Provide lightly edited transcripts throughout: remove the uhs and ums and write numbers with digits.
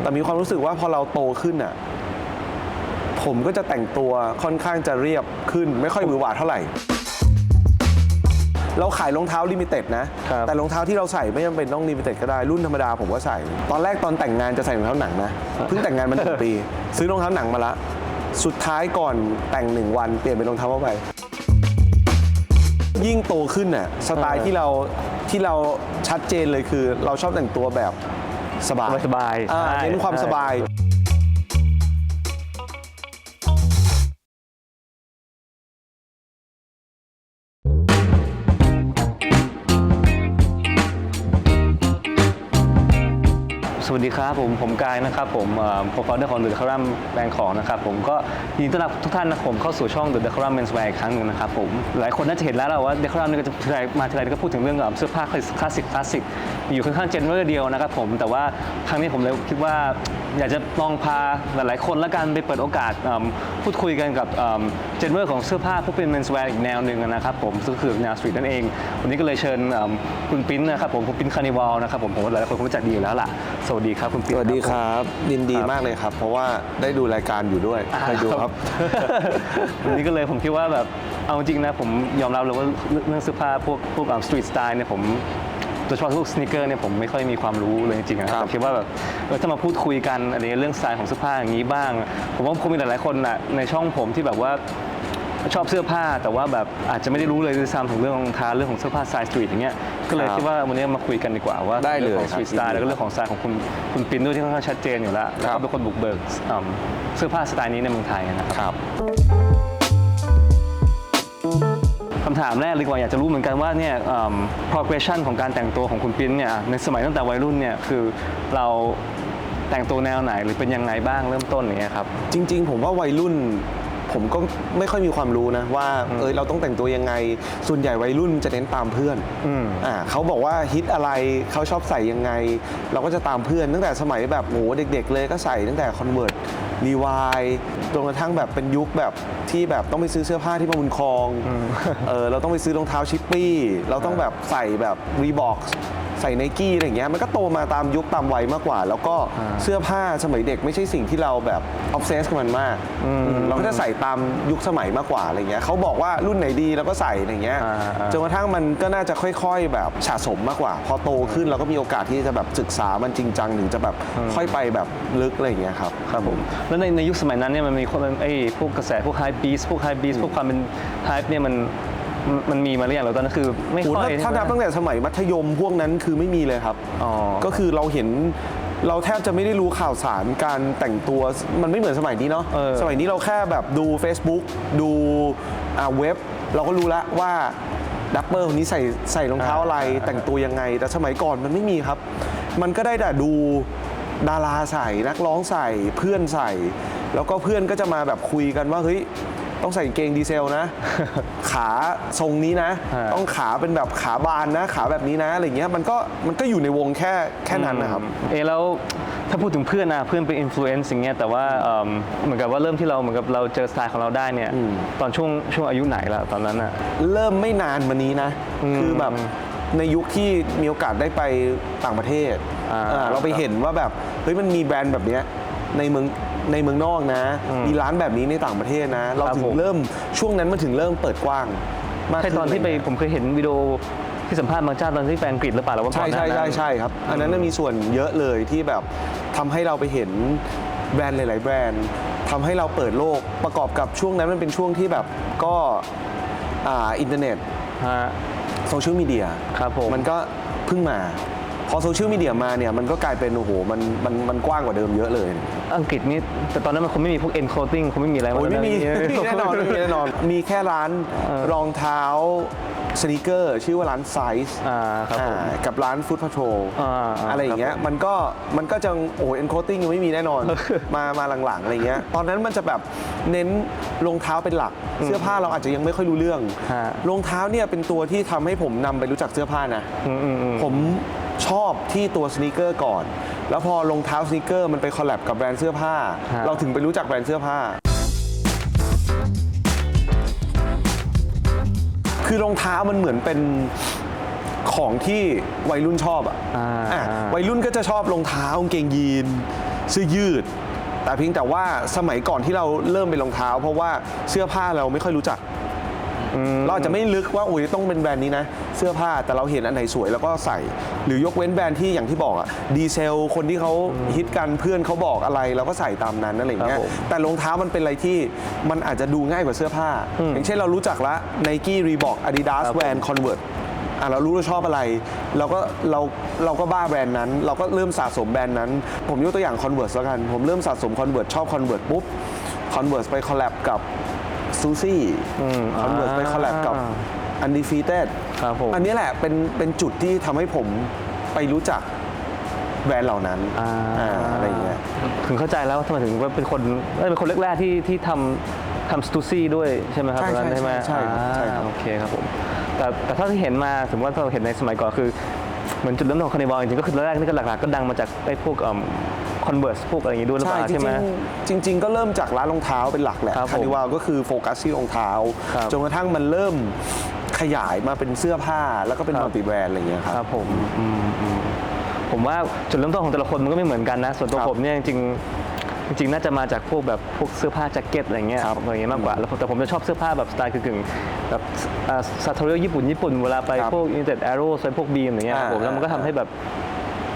แต่มีความรู้สึกว่าพอเราโตขึ้นอ่ะผมก็จะแต่งตัวค่อนข้างจะเรียบขึ้นไม่ค่อยหวือหวาเท่าไหร่เราขายรองเท้าลิมิเต็ดนะแต่รองเท้าที่เราใส่ไม่จำเป็นต้องลิมิเต็ดก็ได้รุ่นธรรมดาผมก็ใส่ตอนแรกตอนแต่งงานจะใส่รองเท้าหนังนะเพิ่งแต่งงานมา1 ปีซื้อรองเท้าหนังมาละสุดท้ายก่อนแต่ง1 วันเปลี่ยนเป็นรองเท้าผ้าใบยิ่งโตขึ้นน่ะสไตล์ที่เราชัดเจนเลยคือเราชอบแต่งตัวแบบสบายเน้นความสบายสวัสดีครับผมกายนะครับผมโปรไฟล์ของ The Decorum แบรนด์ของนะครับผมก็ยินดีต้อนรับทุกท่านนะผมเข้าสู่ช่อง The Decorum Menswear อีกครั้งหนึ่งนะครับผมหลายคนน่าจะเห็นแล้วว่า Decorum นี่ก็จะมาทีไรก็พูดถึงเรื่องเสื้อผ้าคลาสสิกอยู่ค่อนข้างเจนเนอร์เดียวนะครับผมแต่ว่าครั้งนี้ผมเลยคิดว่าอยากจะลองพาหลายๆคนละกันไปเปิดโอกาสพูดคุยกันกับเจนเนอร์ของเสื้อผ้าพวกเป็น Menswear อีกแนวหนึ่งนะครับผมก็คือแนวสตรีทนั่นเองวันนี้ก็เลยเชิญคุณปิ้นนะครับผมคุณปิ้นคาร์นิวัลนะครับผมว่าหลายๆคนคงรู้จักดีอยู่แล้วล่ะสวัสดีครับคุณปิ้นสวัสดีครับยินดีมากเลยครับเพราะว่าได้ดูรายการอยู่ด้วยเคยดูครับ วันนี้ก็เลยผมคิดว่าแบบเอาจริงนะผมยอมรับเลยว่าเรื่องเสื้อผ้าพวกสตรีทสไตล์เนี่ยผมโดยเฉพาะพวกสนีกเกอร์เนี่ยผมไม่ค่อยมีความรู้เลยจริงๆนะแต่คิดว่าแบบถ้ามาพูดคุยกันอะไรเรื่องสไตล์ของเสื้อผ้าอย่างนี้บ้างผมว่าคงมีหลายๆคนนะในช่องผมที่แบบว่าชอบเสื้อผ้าแต่ว่าแบบอาจจะไม่ได้รู้เลยด้วยซ้ำถึงเรื่องรองเท้าเรื่องของเสื้อผ้าสไตล์สตรีทอย่างเงี้ยก็เลยคิดว่าวันนี้มาคุยกันดีกว่าว่าเรื่องของสตรีทสไตล์แล้วก็เรื่องของสไตล์ของคุณปิ้นด้วยที่ค่อนข้างชัดเจนอยู่แล้วแล้วก็เป็นคนบุกเบิกเสื้อผ้าสไตล์นี้ในเมืองไทยนะครับคำถามแรกเลยว่าอยากจะรู้เหมือนกันว่าเนี่ย progression ของการแต่งตัวของคุณปิ้นเนี่ยในสมัยตั้งแต่วัยรุ่นเนี่ยคือเราแต่งตัวแนวไหนหรือเป็นยังไงบ้างเริ่มต้นอย่างเงี้ยครับจริงๆผมว่าวัยรุ่นผมก็ไม่ค่อยมีความรู้นะว่าเราต้องแต่งตัวยังไงส่วนใหญ่วัยรุ่นจะเน้นตามเพื่อนเขาบอกว่าฮิตอะไรเขาชอบใส่ยังไงเราก็จะตามเพื่อนตั้งแต่สมัยแบบโหเด็กๆเลยก็ใส่ตั้งแต่คอนเวิร์ตรีวายจนกระทั่งแบบเป็นยุคแบบที่แบบต้องไปซื้อเสื้อผ้าที่มาบุญคลองเราต้องไปซื้อรองเท้าชิปปี้เราต้องแบบใส่แบบรีบอกใส่ไนกี้อะไรอย่างเงี้ยมันก็โตมาตามยุคตามวัยมากกว่าแล้วก็เสื้อผ้าสมัยเด็กไม่ใช่สิ่งที่เราแบบออฟเซสกับมันมากเราก็จะใส่ตามยุคสมัยมากกว่าอะไรเงี้ยเขาบอกว่ารุ่นไหนดีเราก็ใส่อะไรเงี้ยจนกระทั่งมันก็น่าจะค่อยๆแบบสะสมมากกว่าพอโตขึ้นเราก็มีโอกาสที่จะแบบศึกษามันจริงจังถึงจะแบบค่อยไปแบบลึกอะไรเงี้ยครับครับผมแล้วในยุคสมัยนั้นเนี่ยมันมีพวกกระแสพวกไฮบีสพวกความเป็นไฮเนี่ยมันมีมาหรือยังหรือตอนนั้นคือไม่ค่อยถ้านับตั้งแต่สมัยมัธยมพวกนั้นคือไม่มีเลยครับก็คือเราเห็นเราแทบจะไม่ได้รู้ข่าวสารการแต่งตัวมันไม่เหมือนสมัยนี้เนาะสมัยนี้เราแค่แบบดู Facebook ดูเว็บเราก็รู้แล้วว่าดัปเปอร์คนนี้ใส่รองเท้าอะไรแต่งตัวยังไงแต่สมัยก่อนมันไม่มีครับมันก็ได้แต่ดูดาราใส่นักร้องใส่เพื่อนใส่แล้วก็เพื่อนก็จะมาแบบคุยกันว่าเฮ้ยต้องใส่เกงดีเซลนะ ขาทรงนี้นะต้องขาเป็นแบบขาบานนะขาแบบนี้นะอะไรเงี้ยมันก็อยู่ในวงแค่นั้นนะครับแล้วถ้าพูดถึงเพื่อนนะเพื่อนเป็นอินฟลูเอนซ์อย่างเงี้ยแต่ว่าเหมือนกับว่าเริ่มที่เราเหมือนกับเราเจอสไตล์ของเราได้เนี่ยตอนช่วงอายุไหนล่ะตอนนั้นอ่ะเริ่มไม่นานมานี้นะคือแบบในยุคที่มีโอกาสได้ไปต่างประเทศเราไปเห็นว่าแบบเฮ้ยมันมีแบรนด์แบบเนี้ยในเมืองนอกนะมีร้านแบบนี้ในต่างประเทศนะเราถึงเริ่มช่วงนั้นมันถึงเริ่มเปิดกว้างมากขึ้นตอนที่ไปผมเคยเห็นวิดีโอที่สัมภาษณ์บางเจ้าตอนที่แฟนอังกฤษหรือเปล่าหรือว่าใช่ครับอันนั้นมีส่วนเยอะเลยที่แบบทำให้เราไปเห็นแบรนด์หลายๆแบรนด์ทำให้เราเปิดโลกประกอบกับช่วงนั้นมันเป็นช่วงที่แบบก็อินเทอร์เน็ตโซเชียลมีเดียมันก็เพิ่งมาพอโซเชียลมีเดียมาเนี่ยมันก็กลายเป็นโอ้โหมันกว้างกว่าเดิมเยอะเลยอังกฤษนี่แต่ตอนนั้นมันคงไม่มีพวก encoding คงไม่มีอะไรไม่มีแน่นอนมีแค่ร้านรองเท้าสนีกเกอร์ชื่อว่าร้านไซส์กับร้านฟู้ดพาโทรอะไรอย่างเงี้ยมันก็จะโอ้เอ็นโคติ้งยังไม่มีแน่นอนมาหลังๆอะไรเงี้ยตอนนั้นมันจะแบบเน้นรองเท้าเป็นหลักเสื้อผ้าเราอาจจะยังไม่ค่อยรู้เรื่องรองเท้าเนี่ยเป็นตัวที่ทำให้ผมนำไปรู้จักเสื้อผ้านะผมชอบที่ตัวสนีกเกอร์ก่อนแล้วพอรองเท้าสนีกเกอร์มันไปคอลแลบกับแบรนด์เสื้อผ้าเราถึงไปรู้จักแบรนด์เสื้อผ้าคือรองเท้ามันเหมือนเป็นของที่วัยรุ่นชอบวัยรุ่นก็จะชอบรองเท้ากางเกงยีน เสื้อยืด แต่เพียงแต่ว่าสมัยก่อนที่เราเริ่มเป็นรองเท้า เพราะว่าเสื้อผ้าเราไม่ค่อยรู้จักเราอาจจะไม่ลึกว่าอุ้ยต้องเป็นแบรนด์นี้นะเสื้อผ้าแต่เราเห็นอันไหนสวยแล้วก็ใส่ หรือยกเว้นแบรนด์ที่อย่างที่บอกอะดีเซลคนที่เขาฮิตกันเพื่อนเขาบอกอะไรเราก็ใส่ตามนั้นอะไรอย่างเงี้ยแต่รองเท้ามันเป็นอะไรที่มันอาจจะดูง่ายกว่าเสื้อผ้า อย่างเช่นเรารู้จักละ Nike Reebok Adidas Vans Converse เรารู้เราชอบอะไรเราก็บ้าแบรนด์นั้น เราก็เริ่มสะสมแบรนด์นั้น ผมยกตัวอย่าง Converse แล้วกันผมเริ่มสะสม Converse ชอบ Converse ปุ๊บ Converse ไปคอลแลบกับซูซี่Converse ไปคอลแลบกับ Undefeated ครับผม อันนี้แหละเป็นจุดที่ทำให้ผมไปรู้จักแบรนด์เหล่านั้นอะไรอย่างเงี้ย ถึงเข้าใจแล้วทำไมถึงว่าเป็นคนแรกๆที่ทำสตูซี่ด้วยใช่ไหมครับ ใช่ ตอนนั้นใช่ไหม ใช่ครับ โอเคครับผมแต่ถ้าที่เห็นมาสมมติว่าเราเห็นในสมัยก่อนคือเหมือนจุดเริ่มต้นของคานิวัลจริงๆก็คือแรกนี่ก็หลักๆก็ดังมาจากไอ้พวกคอนเวิร์สพวกอะไรอย่างงี้ด้วยหรือเปล่าใช่ไหม จริงๆก็เริ่มจากร้านรองเท้าเป็นหลักแหละ ครับผม คานิวัลก็คือโฟกัสที่รองเท้า ครับ จนกระทั่งมันเริ่มขยายมาเป็นเสื้อผ้าแล้วก็เป็น ครับ มัลติแบรนด์อะไรอย่างเงี้ยครับ ครับผมผมว่าจุดเริ่มต้นของแต่ละคนมันก็ไม่เหมือนกันนะส่วนตัว ครับ ผมเนี่ยจริงน่าจะมาจากพวกเสื้อผ้าแจ็คเก็ตอะไรเงี้ย ครับ อะไรเงี้ยมากกว่าแล้วแต่ผมจะชอบเสื้อผ้าแบบสไตล์กึ่งๆแบบซาโทริโอญี่ปุ่นเวลาไป ครับ พวกอินเตอร์แอโร่พวกบีมอย่างเงี้ยครับผมแล้วมันก็ทำให้แบบ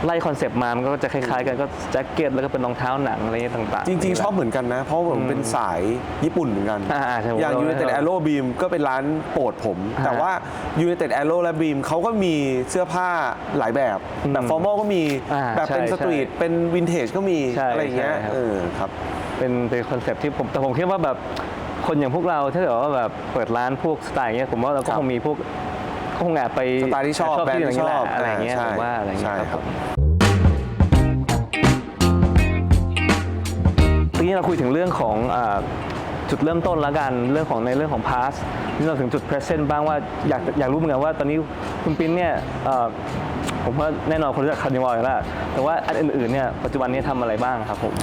ไล่คอนเซปต์มามันก็จะคล้ายๆกันก็แจ็คเก็ตแล้วก็เป็นรองเท้าหนังอะไรเงี้ยต่างๆ จริงๆชอบเหมือนกันนะ เพราะผมเป็นสายญี่ปุ่นเหมือนกัน ใช่ อย่าง United Arrow Beam ก็เป็นร้านโปรดผม แต่ว่า United Arrow และ Beam เขาก็มีเสื้อผ้าหลายแบบแบบฟอร์มอลก็มีแบบเป็นสตรีทเป็นวินเทจก็มี ใช่ อะไรอย่างเงี้ย ใช่ครับ ครับ เป็นคอนเซปต์ที่ผมคิดว่าแบบคนอย่างพวกเราถ้าเกิดว่าแบบเปิดร้านพวกสไตล์อย่างเงี้ยผมว่าเราก็ ครับ คงมีพวกก็คงแอบไป สไตล์ที่ชอบแบรนด์ที่ชอบ อะไรอย่างเงี้ย ใช่ ผมว่าอะไรอย่างเงี้ย ใช่ครับ ทีนี้เราคุยถึงเรื่องของจุดเริ่มต้นแล้วกันในเรื่องของ past นี่เราถึงจุด present บ้างว่าอยากรู้เหมือนกันว่าตอนนี้คุณปิ้นเนี่ยผมว่าแน่นอนคนรู้จักคาร์นิวัลอยู่แล้วแต่ว่าอันอื่นๆเนี่ยปัจจุบันนี้ทำอะไรบ้างครับผม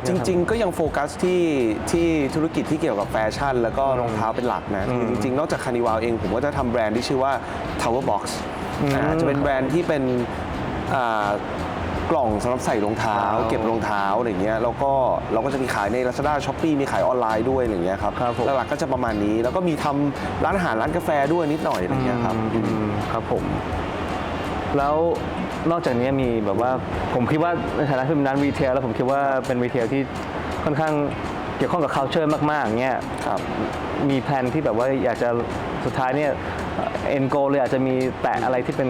จริงๆ ก็ยังโฟกัสที่ธุรกิจที่เกี่ยวกับแฟชั่น แล้วก็รองเท้าเป็นหลักนะคือจริงๆ นอกจากคานิวัลเองผมก็จะทำแบรนด์ที่ชื่อว่า Tower Box จะเป็นแบรนด์ที่เป็นกล่องสำหรับใส่รองเท้า เก็บรองเท้าอะไรเงี้ยแล้วก็เราก็จะมีขายใน Lazada Shopee มีขายออนไลน์ด้วยอะไรเงี้ยครับ ครับผม หลักๆก็จะประมาณนี้ แล้วก็มีทำร้านอาหารร้านกาแฟด้วยนิดหน่อยอะไรเงี้ยครับ ครับผมแล้วนอกจากนี้มีแบบว่าผมคิดว่าในฐานะที่เป็นร้านรีเทลแล้วผมคิดว่าเป็นรีเทลที่ค่อนข้างเกี่ยวข้องกับ culture มากๆอย่างเงี้ย ครับ มีแผนที่แบบว่าอยากจะสุดท้ายเนี่ยเอ็นโกเลยอาจจะมีแตะอะไรที่เป็น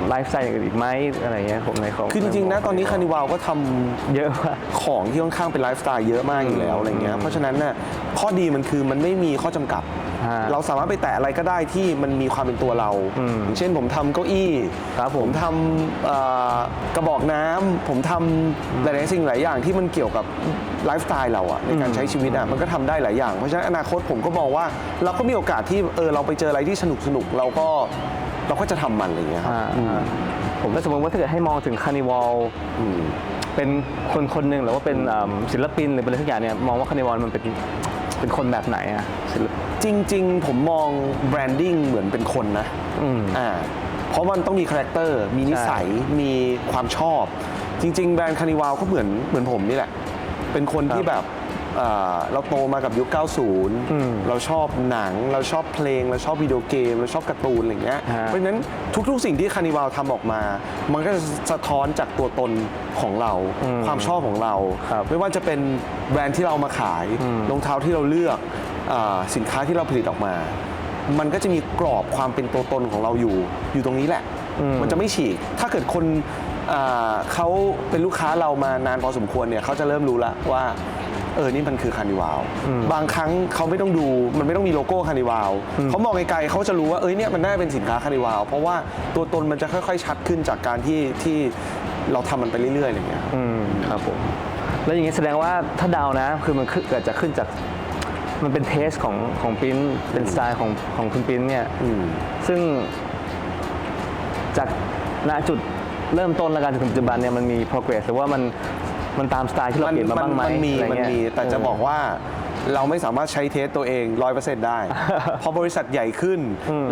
ไลฟ์สไตล์อย่างอื่นอีกไหมอะไรเงี้ยผมในของ คือจริงๆ นะตอนนี้คานิวัลก็ทำ เยอะมาก ของที่ค่อนข้างเป็นไลฟ์สไตล์เยอะมากอยู่แล้วอะไรเงี้ยเพราะฉะนั้นน่ะข้อดีมันคือมันไม่มีข้อจำกัด เราสามารถไปแตะอะไรก็ได้ที่มันมีความเป็นตัวเรา อย่างเช่นผมทำเก้าอี้ ครับผม ทำกระบอกน้ำผมทำหลายๆสิ่งหลายอย่างที่มันเกี่ยวกับไลฟ์สไตล์เราอะในการใช้ชีวิตอะมันก็ทำได้หลายอย่าง เพราะฉะนั้นอนาคตผมก็มองว่าเราก็มีโอกาสที่เราไปเจออะไรที่สนุกเราก็จะทำมันอะไรเงี้ยครับ ผมก็สมมติว่าถ้าเกิดให้มองถึงคานิวัลเป็นคนหนึ่งหรือว่าเป็นศิลปินหรือเป็นอะไรทุกอย่างเนี่ยมองว่าคานิวัลมันเป็นคนแบบไหนอะศิลปิน จริงๆ ผมมองแบรนดิ้งเหมือนเป็นคนนะเพราะมันต้องมีคาแรคเตอร์ มีนิสัย มีความชอบ จริง ๆ แบรนด์คานิวัลก็เหมือนผมนี่แหละ เป็นคนที่แบบเราโตมากับยุค 90 เราชอบหนัง เราชอบเพลง เราชอบวิดีโอเกม เราชอบการ์ตูนอะไรอย่างเงี้ย เพราะฉะนั้นทุกๆ สิ่งที่คานิวัลทำออกมา มันก็จะสะท้อนจากตัวตนของเรา ความชอบของเรา ไม่ว่าจะเป็นแบรนด์ที่เรามาขายรองเท้าที่เราเลือกสินค้าที่เราผลิตออกมา มันก็จะมีกรอบความเป็นตัวตนของเราอยู่ตรงนี้แหละ มันจะไม่ฉีก ถ้าเกิดคนเขาเป็นลูกค้าเรามานานพอสมควรเนี่ยเขาจะเริ่มรู้ละว่านี่มันคือคานิวัลบางครั้งเขาไม่ต้องดูมันไม่ต้องมีโลโก้คานิวัลเขามองไกลๆเขาจะรู้ว่าเนี่ยมันน่าเป็นสินค้าคานิวัลเพราะว่าตัวตนมันจะค่อยๆชัดขึ้นจากการที่เราทำมันไปเรื่อยๆอะไรอย่างเงี้ย ครับผมแล้วอย่างนี้แสดงว่าถ้าเดานะคือมันเกิดจะขึ้นจากมันเป็นเทสของปิ้นเป็นสไตล์ของคุณปิ้นเนี่ยซึ่งจากณจุดเริ่มต้นแล้วกันถึงปัจจุบันเนี่ยมันมี progress หรือว่ามันตามสไตล์ที่เราเปลี่ยนมาบ้างไหม มันมีแต่จะบอกว่า เราไม่สามารถใช้เทสตัวเอง 100% ได้ พอบริษัทใหญ่ขึ้น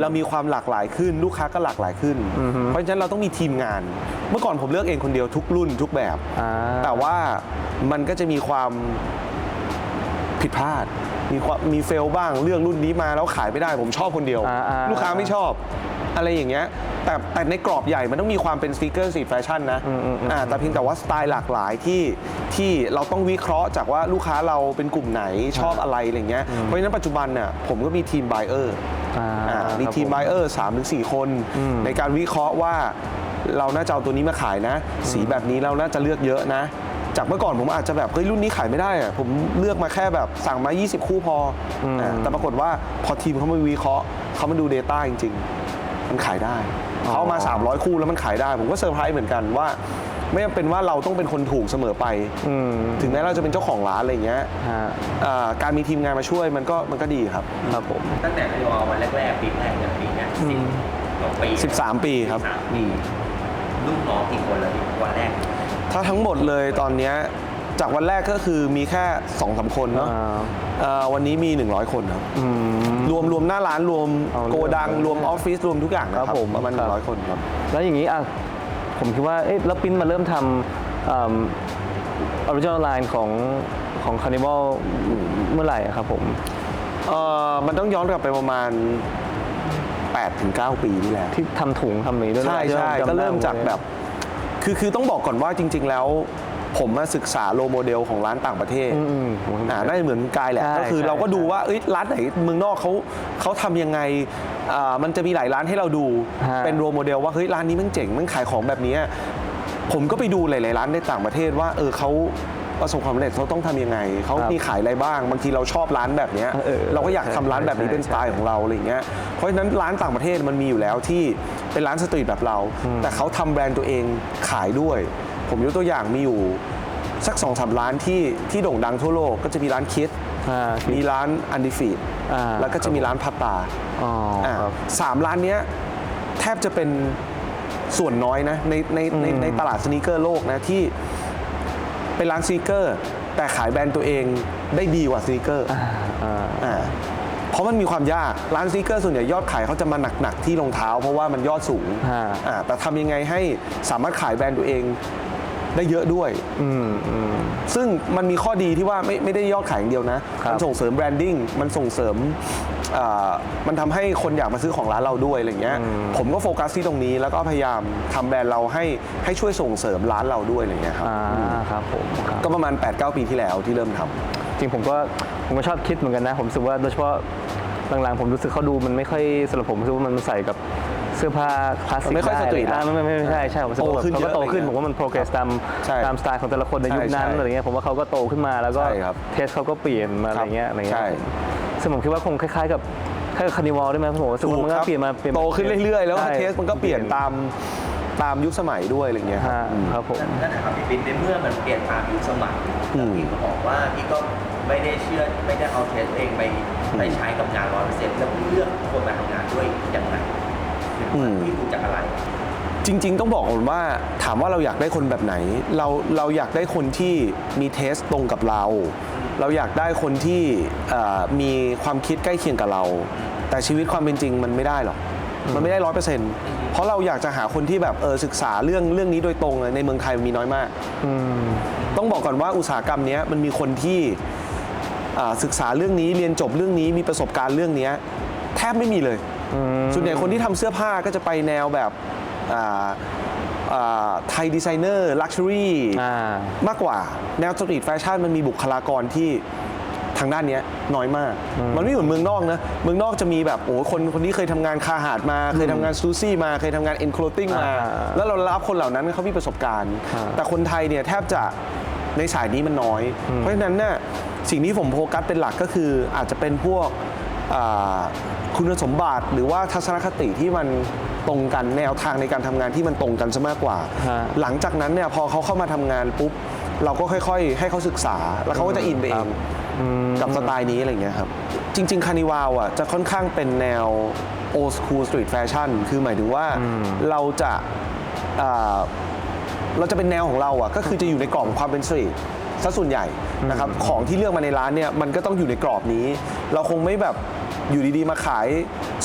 เรามีความหลากหลายขึ้น ลูกค้าก็หลากหลายขึ้น เพราะฉะนั้นเราต้องมีทีมงาน เมื่อก่อนผมเลือกเองคนเดียวทุกรุ่นทุกแบบ แต่ว่ามันก็จะมีความผิดพลาด มีเฟลบ้างเลือกรุ่นนี้มาแล้วขายไม่ได้ผมชอบคนเดียว ลูกค้าไม่ชอบอะไรอย่างเงี้ยแต่ในกรอบใหญ่มันต้องมีความเป็นสปีกเกอร์สตรีทแฟชั่นนะแต่เพียงแต่ว่าสไตล์หลากหลายที่เราต้องวิเคราะห์จากว่าลูกค้าเราเป็นกลุ่มไหนชอบอะไรอะไรเงี้ยเพราะฉะนั้นปัจจุบันเนี่ยผมก็มีทีมไบเออร์มีทีมไบเออร์3-4 คนในการวิเคราะห์ว่าเราน่าจะเอาตัวนี้มาขายนะสีแบบนี้เราน่าจะเลือกเยอะนะจากเมื่อก่อนผมอาจจะแบบเฮ้ยรุ่นนี้ขายไม่ได้อะผมเลือกมาแค่แบบสั่งมา20 คู่พอแต่ปรากฏว่าพอทีมเขามาวิเคราะห์เขามาดู Data จริงๆมันขายได้เขามา300 คู่แล้วมันขายได้ผมก็เซอร์ไพรส์เหมือนกันว่าไม่จำเป็นว่าเราต้องเป็นคนถูกเสมอไปถึงแม้เราจะเป็นเจ้าของร้านอะไรอย่างเงี้ยการมีทีมงานมาช่วยมันก็ดีครับครับผมตั้งแต่เราวันแรกๆปีแรกอย่างปีนี้13 ปีครับลูกน้องกี่คนเลยวันแรกถ้าทั้งหมดเลยตอนนี้จากวันแรกก็คือมีแค่ 2-3 คนเนาะวันนี้มี 100 คนครับรวมหน้าร้านรวมโกดังรวมออฟฟิศรวมทุกอย่างนะครับประมาณ100 คนครับแล้วอย่างนี้ผมคิดว่าแล้วปิ้นมาเริ่มทำออริจินอลไลน์ของ Carnival เมื่อไหร่ครับผมมันต้องย้อนกลับไปประมาณ 8-9 ปีนี่แหละที่ทำถุงทำอะไรด้วยใช่ก็เริ่มจากแบบคือต้องบอกก่อนว่าจริงๆแล้วผมมาศึกษาโลโมเดลของร้านต่างประเทศน่าจะเหมือนกายแหละก็คือเราก็ดูว่าร้านไหนเมืองนอกเขาทำยังไงมันจะมีหลายร้านให้เราดูเป็นโลโมเดลว่าเฮ้ยร้านนี้มันเจ๋งมันขายของแบบนี้ผมก็ไปดูหลายๆร้านในต่างประเทศว่าเขาประสบความสำเร็จเขาต้องทำยังไงเขามีขายอะไรบ้างบางทีเราชอบร้านแบบนี้เราก็อยากทำร้านแบบนี้เป็นสไตล์ของเราอะไรอย่างเงี้ยเพราะฉะนั้นร้านต่างประเทศมันมีอยู่แล้วที่เป็นร้านสตรีทแบบเราแต่เขาทำแบรนด์ตัวเองขายด้วยผมยกตัวอย่างมีอยู่สัก 2-3 ร้านที่โด่งดังทั่วโลกก็จะมีร้านคิดมีร้านอันดิฟีดแล้วก็จะมีร้านพัตตา3 ร้านนี้แทบจะเป็นส่วนน้อยนะในตลาดสนีกเกอร์โลกนะที่เป็นร้านสนีกเกอร์แต่ขายแบรนด์ตัวเองได้ดีกว่าสนีกเกอร์เพราะมันมีความยากร้านสนีกเกอร์ส่วนใหญ่ยอดขายเขาจะมาหนักๆที่รองเท้าเพราะว่ามันยอดสูงแต่ทำยังไงให้สามารถขายแบรนด์ตัวเองได้เยอะด้วยซึ่งมันมีข้อดีที่ว่าไม่ได้ยอดขายอย่างเดียวนะมันส่งเสริมแบรนดิ้งมันส่งเสริมมันทำให้คนอยากมาซื้อของร้านเราด้วยอะไรเงี้ยผมก็โฟกัสที่ตรงนี้แล้วก็พยายามทำแบรนด์เราให้ช่วยส่งเสริมร้านเราด้วยอะไรเงี้ยครับครับผมก็ประมาณ 8-9 ปีที่แล้วที่เริ่มทำจริงผมก็ชอบคิดเหมือนกันนะผมรู้สึกว่าโดยเฉพาะหลังๆผมรู้สึกเขาดูมันไม่ค่อยสำหรับผมรู้สึกว่ามันใส่กับเสื้อผ้าคลาสสิกไม่ค่อยสตรีทไม่ใช่ผมรู้สึกว่าเขาก็โตขึ้นผมว่ามันโปรเกรสตามสไตล์ของแต่ละคนในยุคนั้นอะไรเงี้ยผมว่าเขาก็โตขึ้นมาแล้วก็เทสเขาก็เปลี่ยนมาอะไรเงี้ยซึ่งผมคิดว่าคงคล้ายๆกับคาร์นิวัลได้ไหมผมรู้สึกว่ามันก็เปลี่ยนมาโตขึ้นเรื่อยๆแล้วเทสมันก็เปลี่ยนตามยุคสมัยด้วยอะไรเงี้ยครับผมนั่นแหละครับพี่ปิ๊นในเมื่อมันเปลี่ยนตามยุคสมัยพี่ก็บอกว่าพี่ก็ไม่ได้เชื่อไม่ได้เอาเทสเองไปใช้กับงาน 100% แล้วพี่เลือกคนมาทำงานด้วยอย่างไรพี่ดูจากอะไรจริงๆต้องบอกก่อนว่าถามว่าเราอยากได้คนแบบไหนเราอยากได้คนที่มีเทสตรงกับเราอยากได้คนที่มีความคิดใกล้เคียงกับเราแต่ชีวิตความเป็นจริงมันไม่ได้หรอกมันไม่ได้ 100%เพราะเราอยากจะหาคนที่แบบศึกษาเรื่องนี้โดยตรงในเมืองไทยมีน้อยมากต้องบอกก่อนว่าอุตสาหกรรมนี้มันมีคนที่ศึกษาเรื่องนี้เรียนจบเรื่องนี้มีประสบการณ์เรื่องนี้แทบไม่มีเลยส่วนใหญ่คนที่ทำเสื้อผ้าก็จะไปแนวแบบไทยดีไซเนอร์ลักชัวรี่มากกว่าแนวสตรีทแฟชั่นมันมีบุคลากรที่ทางด้านนี้น้อยมากมันไม่เหมือนเมืองนอกนะเมืองนอกจะมีแบบโอ้คนนี้เคยทำงานคาหาดมาเคยทำงานซูซี่มาเคยทำงานเอ็นโคลติ้งมาแล้วเรารับคนเหล่านั้นเขามีประสบการณ์แต่คนไทยเนี่ยแทบจะในสายนี้มันน้อยเพราะฉะนั้นเนี่ยสิ่งที่ผมโฟกัสเป็นหลักก็คืออาจจะเป็นพวกคุณสมบัติหรือว่าทัศนคติที่มันตรงกันแนวทางในการทำงานที่มันตรงกันซะมากกว่าหลังจากนั้นเนี่ยพอเขาเข้ามาทำงานปุ๊บเราก็ค่อยๆให้เขาศึกษาแล้วเขาก็จะอินไปเองกับสไตล์นี้อะไรเงี้ยครับจริงๆคาร์นิวัลอ่ะจะค่อนข้างเป็นแนว old school street fashion คือหมายถึงว่าเราจะเป็นแนวของเราอ่ะก็คือจะอยู่ในกรอบความเป็นสตรีท ซะส่วนใหญ่นะครับของที่เลือกมาในร้านเนี่ยมันก็ต้องอยู่ในกรอบนี้ เราคงไม่แบบอยู่ดีๆมาขาย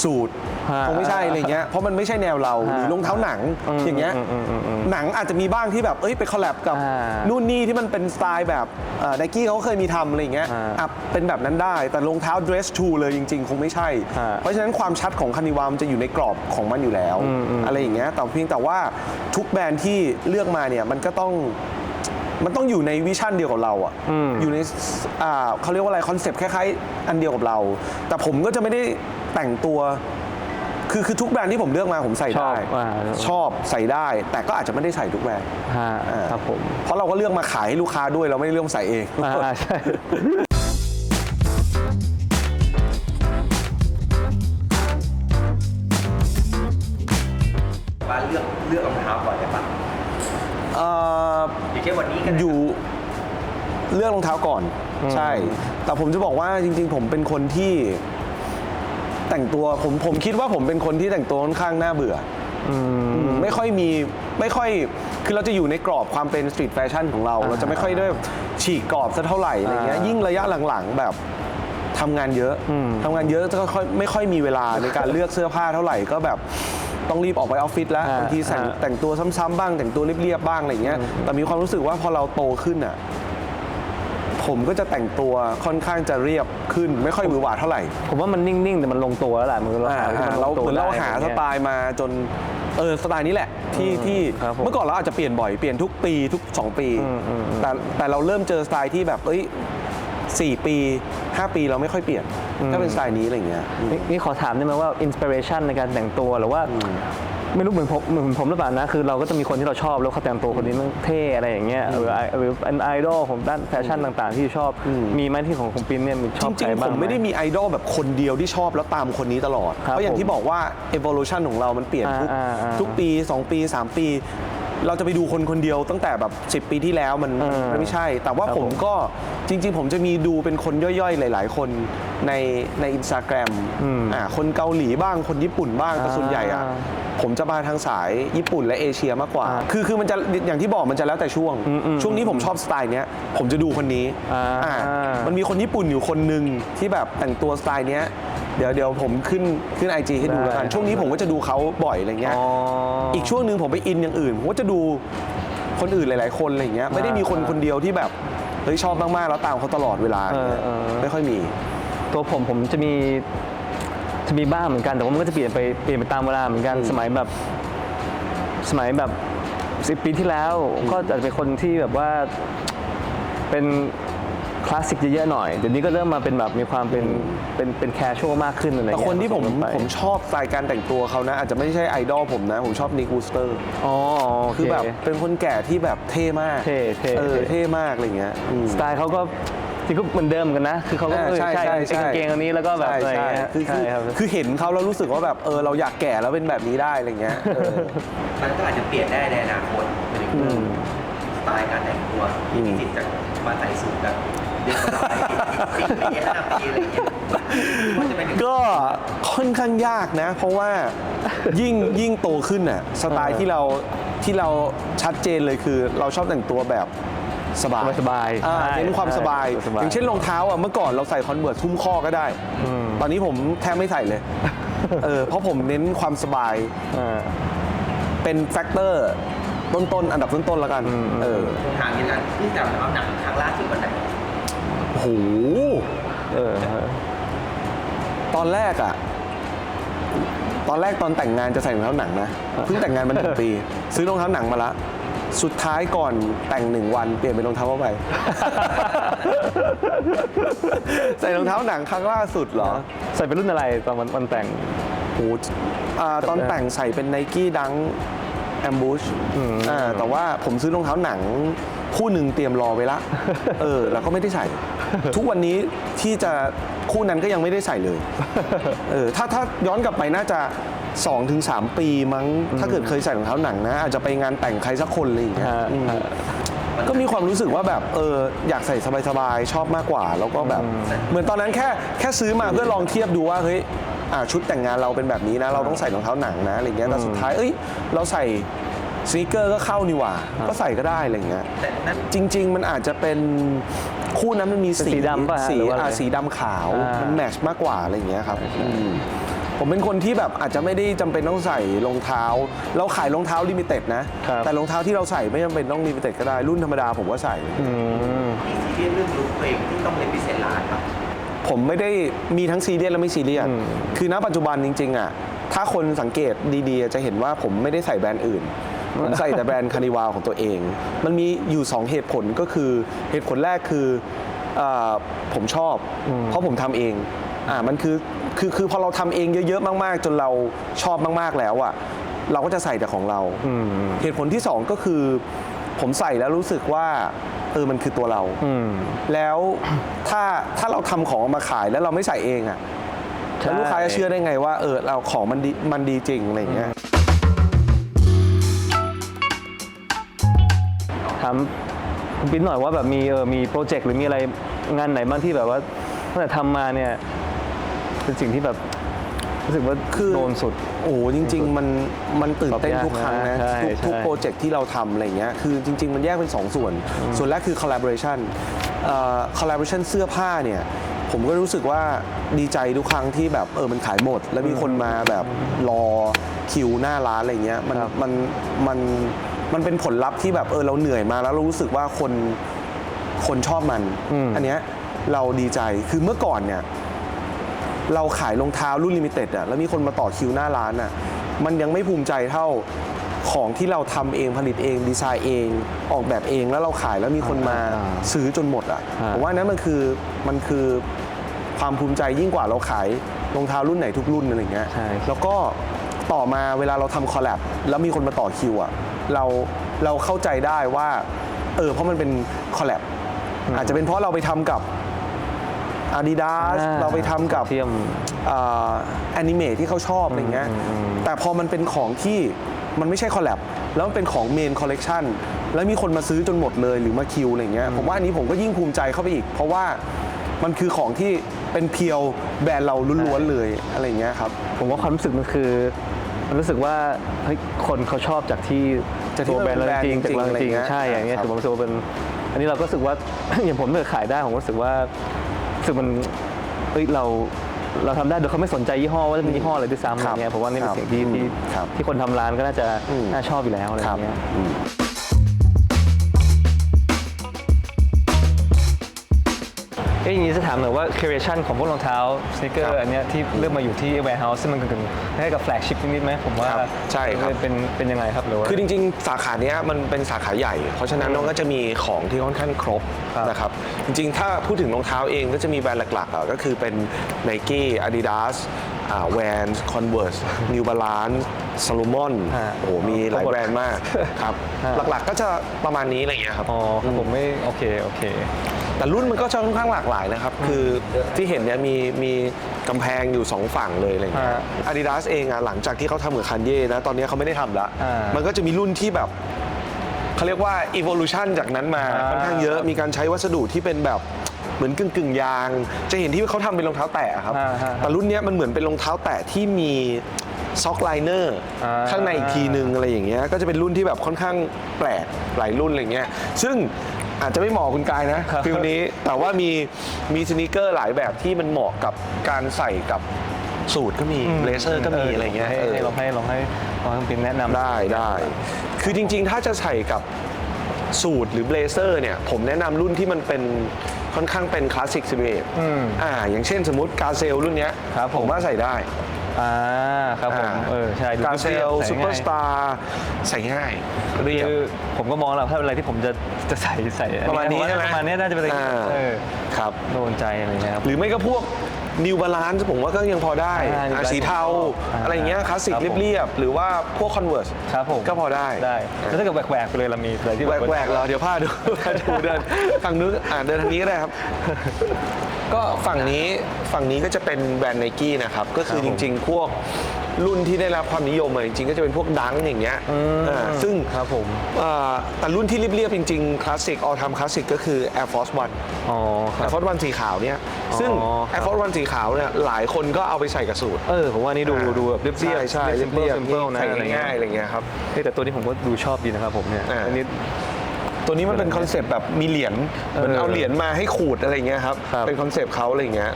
สูตรคงไม่ใช่อะไรเงี้ยเพราะมันไม่ใช่แนวเราหรือรองเท้าหนังอย่างเงี้ยหนังอาจจะมีบ้างที่แบบไปคอลแลบกับนู่นนี่ที่มันเป็นสไตล์แบบไนกี้เขาเคยมีทำอะไรเงี้ยเป็นแบบนั้นได้แต่รองเท้า dress to เลยจริงๆคงไม่ใช่เพราะฉะนั้นความชัดของคานิวามันจะอยู่ในกรอบของมันอยู่แล้วอะไรอย่างเงี้ยแต่เพียงแต่ว่าทุกแบรนด์ที่เลือกมาเนี่ยมันต้องอยู่ในวิชั่นเดียวกับเราอ่ะอยู่ในเขาเรียกว่าอะไรคอนเซปต์คล้ายๆอันเดียวกับเรา แต่ผมก็จะไม่ได้แต่งตัวคือทุกแบรนด์ที่ผมเลือกมาผมใส่ได้ชอบใส่ได้ แต่ก็อาจจะไม่ได้ใส่ทุกแบรนด์ครับผมเพราะเราก็เลือกมาขายให้ลูกค้าด้วยเราไม่ได้เลือกใส่เองใช่ว่าเลือกรองเท้าก่อนได้ปะอย่างเช่นวันนี้กันอยู่เลือกรองเท้าก่อนใช่แต่ผมจะบอกว่าจริงๆผมเป็นคนที่แต่งตัวผมคิดว่าผมเป็นคนที่แต่งตัวค่อนข้างน่าเบื่อไม่ค่อยคือเราจะอยู่ในกรอบความเป็นสตรีทแฟชั่นของเราจะไม่ค่อยได้ฉีกกรอบซะเท่าไหร่อะไรเงี้ยยิ่งระยะหลังๆแบบทำงานเยอะจะไม่ค่อยมีเวลาในการเลือกเสื้อผ้าเท่าไหร่ก็แบบต้องรีบออกไปออฟฟิศแล้วบางทีแต่งตัวซ้ำๆบ้างแต่งตัวเรียบๆบ้างอะไรเงี้ยแต่มีความรู้สึกว่าพอเราโตขึ้นอ่ะผมก็จะแต่งตัวค่อนข้างจะเรียบขึ้นไม่ค่อยหวือหวาเท่าไหร่ผมว่ามันนิ่งๆแต่มันลงตัวแล้วแหละเราหาสไตล์มาจนสไตล์นี้แหละที่เมื่อก่อนเราอาจจะเปลี่ยนบ่อยเปลี่ยนทุกปีทุก2 ปีแต่เราเริ่มเจอสไตล์ที่แบบ4 ปี 5 ปีเราไม่ค่อยเปลี่ยนถ้าเป็นสไตล์นี้อะไรเงี้ยนี่ขอถามได้ไหมว่าอินสปิเรชันในการแต่งตัวหรือว่าไม่รู้เหมือนผมหรือเปล่านะคือเราก็จะมีคนที่เราชอบแล้วเขาแต่งตัวคนนี้มันเท่อะไรอย่างเงี้ยหรือเป็นไอดอลของด้านแฟชั่นต่างๆที่ชอบมีไหมที่ของคุณปินเนี่ยมีชอบใครบ้างผมไม่ได้มีไอดอลแบบคนเดียวที่ชอบแล้วตามคนนี้ตลอดเพราะอย่างที่บอกว่า evolution ของเรามันเปลี่ยนทุกปี2 ปี3 ปีเราจะไปดูคนเดียวตั้งแต่แบบ10 ปีที่แล้วมันไม่ใช่แต่ว่าผมก็จริงๆผมจะมีดูเป็นคนย่อยๆหลายๆคนใน Instagram คนเกาหลีบ้างคนญี่ปุ่นบ้างแต่ส่วนใหญ่อะผมจะมาทางสายญี่ปุ่นและเอเชียมากกว่าคือมันจะอย่างที่บอกมันจะแล้วแต่ช่วงนี้ผมชอบสไตล์เนี้ยผมจะดูคนนี้มันมีคนญี่ปุ่นอยู่คนหนึ่งที่แบบแต่งตัวสไตล์เนี้ยเดี๋ยวผมขึ้น IG ให้ดูแล้วกันช่วงนี้ผมก็จะดูเขาบ่อยอะไรเงี้ยอีกช่วงนึงผมไปอินอย่างอื่นผมก็จะดูคนอื่นหลายๆคนอะไรเงี้ยไม่ได้มีคนเดียวที่แบบชอบมากๆแล้วตามเขาตลอดเวลาไม่ค่อยมีตัวผมจะมีบ้างเหมือนกันแต่ว่ามันก็จะเปลี่ยนไปตามเวลาเหมือนกันสมัยแบบ10 ปีที่แล้วก็อาจจะเป็นคนที่แบบว่าเป็นคลาสสิกเยอะๆหน่อยเดี๋ยวนี้ก็เริ่มมาเป็นแบบมีความเป็นแคชชวลมากขึ้นอะไรเงี้ยแต่คนที่ผมชอบสไตล์การแต่งตัวเขานะอาจจะไม่ใช่ไอดอลผมนะผมชอบนิกวูสเตอร์คือแบบเป็นคนแก่ที่แบบเท่มากเท่มากอะไรเงี้ยสไตล์เขาก็จริงก็เหมือนเดิมกันนะคือเขาก็ใช่กางเกงอันนี้แล้วก็แบบคือเห็นเขาแล้วรู้สึกว่าแบบเราอยากแก่แล้วเป็นแบบนี้ได้อะไรเงี้ยมันก็อาจจะเปลี่ยนได้ในอนาคตสไตล์การแต่งตัวที่มีสิทธิ์จะมาใส่สูทแบบเดี๋ยวต่อไปปี5 ปีอะไรอย่างเงี้ยก็ค่อนข้างยากนะเพราะว่ายิ่งโตขึ้นน่ะสไตล์ที่เราชัดเจนเลยคือเราชอบแต่งตัวแบบสบายเน้นความสบายอย่างเช่นรองเท้าเมื่อก่อนเราใส่คอนเวิร์ตทุ่มข้อก็ได้ตอนนี้ผมแทบไม่ใส่เลยเพราะผมเน้นความสบายเป็นแฟกเตอร์ต้นอันดับต้นแล้วกันถามอย่างนั้นที่แต่เอาหนังครั้งล่าสุดวันไหนโอ้โหตอนแรกตอนแต่งงานจะใส่รองเท้าหนังนะเพิ่งแต่งงานมา1 ปีซื้อรองเท้าหนังมาละสุดท้ายก่อนแต่ง1 วันเปลี่ยนเป็นรองเท้าผ้าใบใส่รองเท้าหนังครั้งล่าสุดเหรอใส่เป็นรุ่นอะไรตอนวันแต่งตอนแต่งใส่เป็น Nike Dunk Ambush แต่ว่าผมซื้อรองเท้าหนังคู่หนึ่งเตรียมรอไว้ละแล้วก็ไม่ได้ใส่ทุกวันนี้ที่จะคู่นั้นก็ยังไม่ได้ใส่เลยถ้าย้อนกลับไปน่าจะ2-3 ปีมั้งถ้าเกิดเคยใส่รองเท้าหนังนะอาจจะไปงานแต่งใครสักคนอะไรอย่างเงี้ยก็มีความรู้สึกว่าแบบอยากใส่สบายๆชอบมากกว่าแล้วก็แบบเหมือนตอนนั้นแค่ซื้อมาเพื่อลองเทียบดูว่าเฮ้ยชุดแต่งงานเราเป็นแบบนี้นะเราต้องใส่รองเท้าหนังนะอะไรเงี้ยแต่สุดท้ายเราใส่ สนีกเกอร์ก็เข้านี่หว่าก็ใส่ก็ได้อะไรอย่างเงี้ย แต่นั่น จริง ๆ มันอาจจะเป็นคู่นั้นมันมี เป็นสีดำป่ะฮะ สี หรือว่าอะไร สีดำขาว อ่ามั มันแมทช์มากกว่าอะไรอย่างเงี้ยครับผมเป็นคนที่แบบอาจจะไม่ได้จำเป็นต้องใส่รองเท้า เราขายรองเท้าลิมิเต็ดนะ ครับ แต่รองเท้าที่เราใส่ไม่จำเป็นต้องลิมิเต็ดก็ได้รุ่นธรรมดาผมก็ใส่ มีซีเรียสเรื่องลุคตัวเองที่ต้องเลพิเศษร้านครับ ผมไม่ได้มีทั้งซีเรียสและไม่ซีเรียส คือณปัจจุบันจริงๆอ่ะ ถ้าคนสังเกตดีๆ จะเห็นว่าผมไม่ได้ใส่แบรนด์อื่น ผมใส่แต่แบรนด์คานิวาของตัวเอง มันมีอยู่ 2 เหตุผลก็คือเหตุผลแรกคือผมชอบ เพราะผมทำเองมันคือพอเราทำเองเยอะๆมากๆ จนเราชอบมากๆแล้วอ่ะเราก็จะใส่แต่ของเรา เหตุผลที่ 2 ก็คือผมใส่แล้วรู้สึกว่ามันคือตัวเรา แล้วถ้าเราทำของออกมาขายแล้วเราไม่ใส่เองอ่ะ ใช่ แล้วลูกค้าจะเชื่อได้ไงว่าเราของมันดีจริงอะไรอย่างเงี้ย ถามคุณปิ๊นหน่อยว่าแบบมีโปรเจกต์หรือมีอะไรงานไหนบ้างที่แบบว่าตั้งแต่ทำมาเนี่ยเป็นสิ่งที่แบบรู้สึกว่า คือ โดนสุด โอ้โหจริง ๆ มันตื่นเต้นทุกครั้งนะ ใช่ ทุก ใช่ โปรเจกต์ที่เราทำอะไรอย่างเงี้ยคือจริง ๆ มันแยกเป็น 2 ส่วน ส่วนแรกคือ collaboration collaboration เสื้อผ้าเนี่ยผมก็รู้สึกว่าดีใจทุกครั้งที่แบบมันขายหมด แล้วมีคนมาแบบรอคิวหน้าร้านอะไรเงี้ยมันเป็นผลลัพธ์ที่แบบเราเหนื่อยมาแล้วเรารู้สึกว่าคนชอบมัน อันเนี้ยเราดีใจคือเมื่อก่อนเนี่ยเราขายรองเท้ารุ่นลิมิเต็ดแล้วมีคนมาต่อคิวหน้าร้านมันยังไม่ภูมิใจเท่าของที่เราทำเองผลิตเองดีไซน์เองออกแบบเองแล้วเราขายแล้วมีคนมาซื้อจนหมดผมว่านั้นมันคือความภูมิใจยิ่งกว่าเราขายรองเท้ารุ่นไหนทุกรุ่นอะไรอย่างเงี้ย ใช่ แล้วก็ต่อมาเวลาเราทำคอลแลบแล้วมีคนมาต่อคิวเราเข้าใจได้ว่าเพราะมันเป็นคอลแลบอาจจะเป็นเพราะเราไปทำกับ Adidas เราไปทำกับ เทียม แอนิเมะที่เขาชอบอะไรเงี้ยแต่พอมันเป็นของที่มันไม่ใช่คอลแลบแล้วมันเป็นของเมนคอลเลกชันแล้วมีคนมาซื้อจนหมดเลยหรือมาคิวอะไรเงี้ยผมว่าอันนี้ผมก็ยิ่งภูมิใจเข้าไปอีก เพราะว่ามันคือของที่เป็นเพียวแบรนด์เราล้วนๆเลยอะไรเงี้ยครับ ผมว่าความรู้สึกมันคือมันรู้สึกว่าเฮ้ยคนเขาชอบจากที่ จากที่ ตัวแบรนด์เราจริง มันเป็น จากเรา แบรนด์ จริง จริงๆ ใช่อย่างเงี้ย ครับ ผมรู้สึกว่าเป็นอันนี้เราก็รู้สึกว่า อย่างผมเนี่ยขายได้ผมรู้สึกว่ามันเฮ้ยเราทำได้โดยเขาไม่สนใจยี่ห้อว่าจะเป็นยี่ห้ออะไรด้วยซ้ำอะไรเงี้ยผมว่านี่เป็นสิ่งที่คนทำร้านก็น่าจะน่าชอบอยู่แล้วอะไรเงี้ย อย่างนี้จะถามหน่อยว่า creation ของพวกรองเท้าสนิเกอ ครับ ร์อันเนี้ยที่เริ่มมาอยู่ที่ warehouse ซึ่งมันกึ่งๆให้กับ flagship นิดๆไหมผมว่า ครับใช่ครับ เป็นยังไงครับหรือว่า คือจริงๆ สาขาเนี้ยมันเป็นสาขาใหญ่ เพราะฉะนั้นมันก็จะมีของที่ค่อนข้างครบ ครับ นะครับ จริงๆ ถ้าพูดถึงรองเท้าเองก็จะมีแบรนด์หลักๆก็คือเป็น Nike Adidas Vans Converse New Balance Salomon โอ้โหมีหลายแบรนด์มากครับ หลักๆก็จะประมาณนี้อะไรอย่างเงี้ยครับ อ๋อครับผมไม่โอเค แต่รุ่นมันก็จะค่อนข้างหลากหลายนะครับ คือที่เห็นเนี่ยมีกำแพงอยู่ 2 ฝั่งเลยอะไรอย่างเงี้ย Adidas เองหลังจากที่เขาทำกับคันเย่นะตอนนี้เขาไม่ได้ทำละ มันก็จะมีรุ่นที่แบบเขาเรียกว่า evolution จากนั้นมาค่อนข้างเยอะมีการใช้วัสดุที่เป็นแบบเหมือนกึ่งยาง จะเห็นที่เขาทำเป็นรองเท้าแตะครับแต่รุ่นเนี้ยมันเหมือนเป็นรองเท้าแตะที่มีซ็อกไลเนอร์ข้างในอีกทีนึงอะไรอย่างเงี้ยก็จะเป็นรุ่นที่แบบค่อนข้างแปลกหลายรุ่นอะไรเงี้ยซึ่งอาจจะไม่เหมาะกับคุณกายนะฟิลนี้แต่ว่ามีสนีกเกอร์หลายแบบที่มันเหมาะกับการใส่กับสูทก็มีเลเซอร์ก็มีอะไรเงี้ย ให้ลองให้คุณปินแนะนำ ได้ คือจริงๆ ถ้าจะใส่กับสูทหรือเบลเซอร์เนี่ยผมแนะนำรุ่นที่มันเป็นค่อนข้างเป็นคลาสสิกซิลูเอตอย่างเช่นสมมติกาเซลรุ่นเนี้ย ครับผม ว่าใส่ได้ ครับผมใช่ดู กาเซล ใส่ ซูเปอ ง่าย ร์สตาร์ใส่ง่ายเรียบ คือผมก็มองแล้วถ้าเป็นอะไรที่ผมจะใส่ ประมาณนี้ใช่ไหม ประมาณนี้น่าจะเป็นอะไรที่ครับ โดนใจอะไรเงี้ยครับ หรือไม่ก็พวกนิวบาลานซ์ผมว่าก็ยังพอได้ New Balance สีเทาอะไรอย่างเงี้ยคลาสสิก ครับผม เรียบๆหรือว่าพวกคอนเวิร์ส ครับผม ก็พอได้ แล้วถ้าเกิดแหวกๆไปเลยเรามีอะไรที่ แหวกๆเหรอเดี๋ยวพาดูเดินทางนู้นเดินทางนี้ก็ได้ครับ ก็ฝั่งนี้ก็จะเป็นแบรนด์ไนกี้นะครับก็คือจริงๆพวก รุ่นที่ได้รับความนิยมจริงๆก็จะเป็นพวกดังอย่างเงี้ยซึ่ง ครับผม แต่รุ่นที่เรียบๆจริงๆคลาสสิก all time คลาสสิกก็คือ Air Force One อ๋อครั Air บ Force One สีขาวเนี่ยซึ่ง อ๋อครับ Air Force One สีขาวเนี่ยหลายคนก็เอาไปใส่กับสูท ผมว่านี่ดูแบบเรียบๆ ใช่ เรียบ เรียบ ซิมเปิลนะ ใส่ อะไรเงี้ ง่าย ย ๆอะไรเงี้ยครับ แต่ตัวนี้ผมก็ดูชอบดีนะครับผมเนี่ยอันนี้ ตัวนี้มันเป็นคอนเซปต์แบบมีเหรียญเหมือนเอาเหรียญมาให้ขูดอะไรเงี้ยครับ ครับ เป็นคอนเซปต์เขาอะไรเงี้ย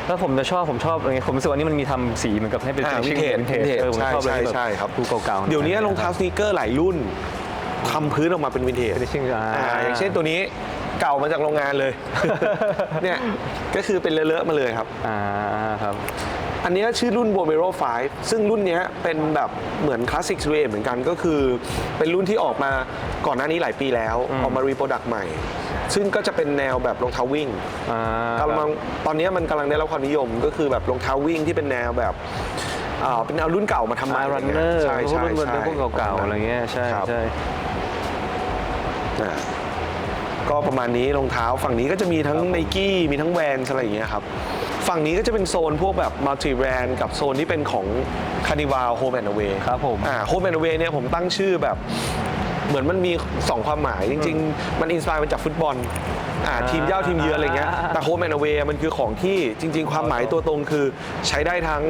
แล้วผมชอบอะไรเงี้ยผมรู้สึกว่านี่มันมีทำสีเหมือนกับให้เป็น วิ finishing นเทจ vintage ผมชอบเลย ใช่ครับ ดูเก่าๆ เดี๋ยวนี้รองเท้าสนีกเกอร์หลายรุ่นทำพื้นออกมาเป็นวินเทจ finishing อย่างเช่นตัวนี้เก่ามาจากโรงงานเลย เนี่ยก็คือเป็นเลอะๆมาเลยครับ ครับ อันนี้ชื่อรุ่น Vomero 5 ซึ่งรุ่นนี้เป็นแบบเหมือนคลาสสิกสเวเหมือนกันก็คือเป็นรุ่นที่ออกมาก่อนหน้านี้หลายปีแล้วออกมารีโปรดักต์ใหม่ ซึ่งก็จะเป็นแนวแบบรองเท้าวิ่งกำลังตอนนี้มันกำลังได้รับความนิยมก็คือแบบรองเท้าวิ่งที่เป็นแนวแบบเป็นเอารุ่นเก่ามาทำใหม่ รันเนอร์ ใช่ใช่ รุ่นพวกเก่าๆอะไรเงี้ยใช่ ครับ ใช่ ก็ประมาณนี้รองเท้าฝั่งนี้ก็จะมีทั้ง Nike มีทั้งแวนอะไรอย่างเงี้ยครับฝั่งนี้ก็จะเป็นโซนพวกแบบมัลติแบรนด์กับโซนที่เป็นของ Carnival Home and Away ครับผม Home and Away เนี่ยผมตั้งชื่อแบบเหมือนมันมี 2 ความหมายจริงๆมันอินสปายมาจากฟุตบอลทีมเย่าทีมเยือนอะไรเงี้ยแต่ Home and Away มันคือของที่จริงๆความหมายตัวตรงคือใช้ได้ทั้ง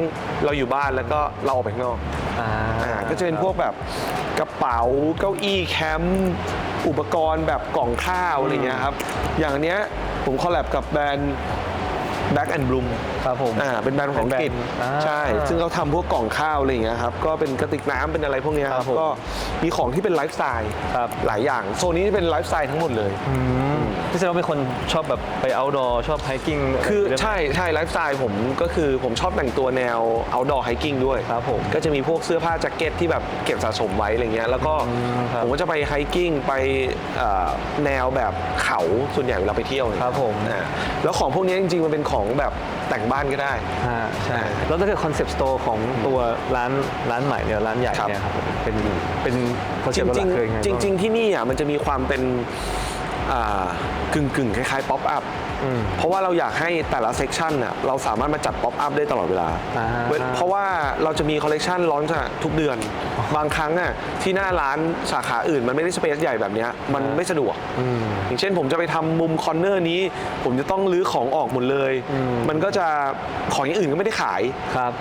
เราอยู่บ้านแล้วก็เราออกไปข้างนอกก็จะเป็นพวกแบบกระเป๋าเก้าอี้แคมป์อุปกรณ์แบบกล่องข้าวอะไรเงี้ยครับอย่างเนี้ยผมคอลแลบกับแบรนด์ Black and Bloom ครับผม เป็นแบรนด์ของอังกฤษใช่ซึ่งเขาทำพวกกล่องข้าวอะไรอย่างเงี้ยครับก็เป็นกระติกน้ำเป็นอะไรพวกเนี้ยครับก็มีของที่เป็นไลฟ์สไตล์หลายอย่างโซนนี้เป็นไลฟ์สไตล์ทั้งหมดเลย พี่เซลเป็นคนชอบแบบไป outdoor ชอบ hiking คือใช่ไลฟ์สไตล์ผมก็คือผมชอบแต่งตัวแนว outdoor hiking ด้วย ครับผม ก็จะมีพวกเสื้อผ้าแจ็คเก็ตที่แบบเก็บสะสมไว้อะไรเงี้ยแล้วก็ผมก็จะไป hiking ไปแนวแบบเขาส่วนใหญ่เวลาไปเที่ยวเนี่ย ครับผม แล้วของพวกนี้จริงๆมันเป็นของแบบแต่งบ้านก็ได้ ใช่แล้วถ้าเกิดคอนเซ็ปต์สโตร์ของตัวร้านใหม่เนี่ยร้านใหญ่เนี่ยครับเป็นคอน จ เซ็ปต์หลักคือยังไง ริงๆจริง ๆ ที่นี่มันจะมีความเป็นกึ่งคล้ายๆป๊อปอัพเพราะว่าเราอยากให้แต่ละเซกชันเราสามารถมาจัดป๊อปอัพได้ตลอดเวลา เพราะว่าเราจะมีคอลเลกชันร้อนทุกเดือน บางครั้งที่หน้าร้านสาขาอื่นมันไม่ได้สเปซใหญ่แบบนี้มันไม่สะดวกอย่างเช่นผมจะไปทำมุมคอร์เนอร์นี้ ผมจะต้องรื้อของออกหมดเลย มันก็จะของอย่างอื่นก็ไม่ได้ขาย ครับ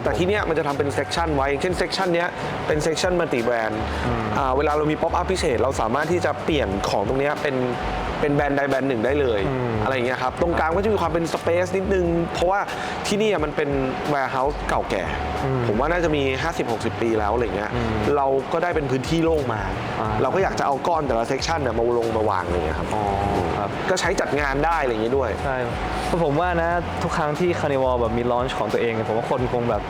แต่ที่เนี้ยมันจะทำเป็นเซกชันไว้อย่างเช่นเซกชันเนี้ยเป็นเซกชันมัลติแบรนด์เวลาเรามีป๊อปอัพพิเศษเราสามารถที่จะเปลี่ยนของตรงเนี้ยเป็นแบรนด์ใดแบรนด์หนึ่งได้เลยอะไรอย่างเงี้ยครับตรงกลางก็จะมีความเป็นสเปซนิดนึงเพราะว่าที่นี่มันเป็น warehouse เก่าแก่ ผมว่าน่าจะมี 50-60 ปีแล้วอะไรเงี้ยเราก็ได้เป็นพื้นที่โล่งมา เราก็อยากจะเอาก้อนแต่ละเซกชันมามาวางอะไรเงี้ยครับก็ใช้จัดงานได้อะไรอย่างเงี้ยด้วยใช่เพราะผมว่านะทุกครั้งที่คาร์นิวัลแบบมีลอนช์ของตัวเองผมว่าคนคงแบบ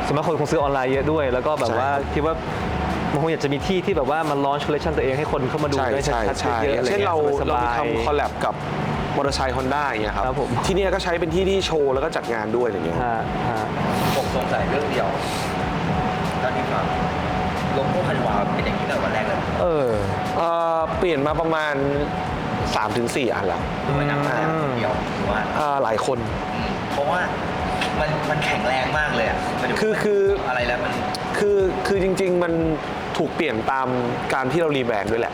สมมติคนคงซื้อออนไลน์เยอะด้วย แล้วก็แบบว่าคิดว่ามันคงอยากจะมีที่ที่แบบว่ามันลอนช์คอลเลคชันตัวเองให้คนเข้ามาดูได้ชัดๆเยอะๆอะไรเงี้ย เช่นเรา สบาย ไปทำคอลแลบกับมอเตอร์ไซค์ฮอนด้าอย่างเงี้ยครับ ครับผม ที่นี่ก็ใช้เป็นที่ที่โชว์แล้วก็จัดงานด้วยอะไรเงี้ย ผมสงสัยเรื่องเดียวตอนนี้ฟังโลโก้คันวาเป็นอย่างนี้ตั้งแต่วันแรกเลย เปลี่ยนมาประมาณ 3-4 อันแล้ว ไม่นับแต่เดียวหรือว่า หลายคน เพราะว่ามันแข็งแรงมากเลยอ่ะคืออะไรแล้วมัน คือจริง ๆ มันถูกเปลี่ยนตามการที่เรารีแบรนด์ด้วยแหละ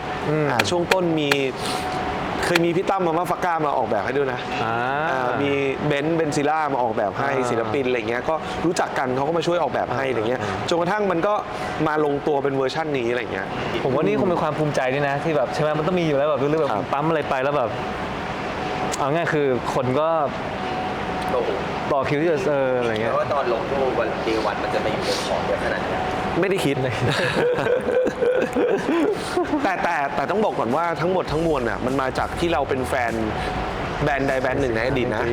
ช่วงต้นเคยมีพี่ตั้มมาฟาก้ามาออกแบบให้ด้วยนะมีเบนซิล่ามาออกแบบให้ศิลปินอะไรเงี้ยก็รู้จักกันเขาก็มาช่วยออกแบบให้อะไรเงี้ยจนกระทั่งมันก็มาลงตัวเป็นเวอร์ชันนี้อะไรเงี้ย ผมว่านี่คงเป็นความภูมิใจด้วยนะที่แบบใช่ไหมมันต้องมีอยู่แล้วแบบเรื่องแบบปั๊มอะไรไปแล้วแบบเอาง่ายคือคนก็ต่อคิวที่จะอะไรเงี้ยเพราะว่าตอนโลโก้วันเดย์วันมันจะไปอยู่ในของเยอะขนาดนี้ ไม่ได้คิดเลย แต่ต้องบอกก่อนว่าทั้งหมดทั้งมวลมันมาจากที่เราเป็นแฟนแบรนด์ใดแบรนด์หนึ่งในอดีตนะ